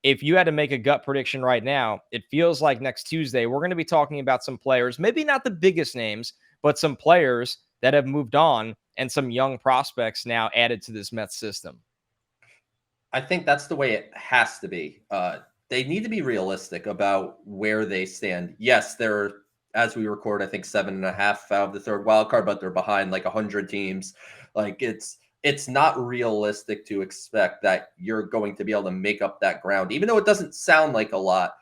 if you had to make a gut prediction right now, it feels like next Tuesday we're going to be talking about some players, maybe not the biggest names, but some players that have moved on and some young prospects now added to this Mets system. I think that's the way it has to be. They need to be realistic about where they stand. Yes, they're, as we record, I think 7.5 out of the third wild card, but they're behind like 100 teams. Like it's not realistic to expect that you're going to be able to make up that ground, even though it doesn't sound like a lot.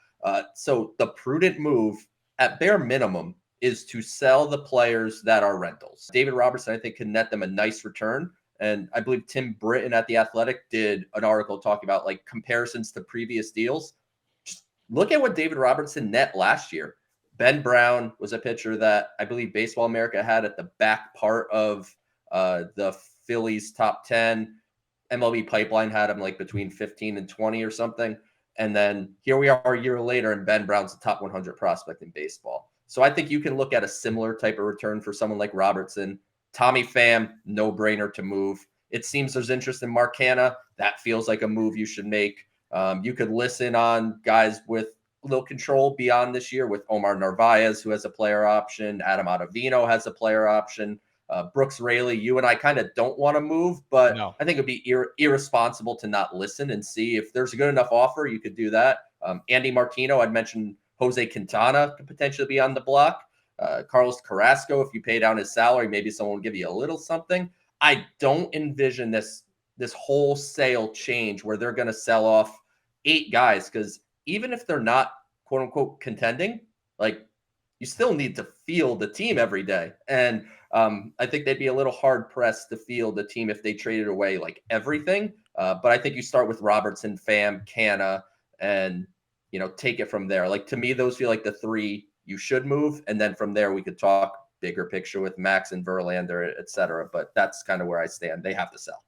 So the prudent move, at bare minimum, is to sell the players that are rentals. David Robertson, I think, can net them a nice return. And I believe Tim Britton at The Athletic did an article talking about like comparisons to previous deals. Just look at what David Robertson net last year. Ben Brown was a pitcher that I believe Baseball America had at the back part of the Phillies top 10. MLB Pipeline had him like between 15 and 20 or something. And then here we are a year later, and Ben Brown's the top 100 prospect in baseball. So I think you can look at a similar type of return for someone like Robertson. Tommy Pham, no brainer to move. It seems there's interest in Mark Hanna. That feels like a move you should make. You could listen on guys with a little control beyond this year with Omar Narvaez, who has a player option. Adam Ottavino has a player option. Brooks Raley, you and I kind of don't want to move, but No. I think it'd be irresponsible to not listen and see if there's a good enough offer. You could do that. Andy Martino, I'd mentioned Jose Quintana could potentially be on the block. Carlos Carrasco, if you pay down his salary, maybe someone will give you a little something. I don't envision this wholesale change where they're going to sell off 8 guys, because even if they're not quote unquote contending, like you still need to field the team every day. And I think they'd be a little hard pressed to field the team if they traded away like everything. But I think you start with Robertson, Pham, Canna, and take it from there. Like to me, those feel like the 3 you should move. And then from there, we could talk bigger picture with Max and Verlander, et cetera. But that's kind of where I stand. They have to sell.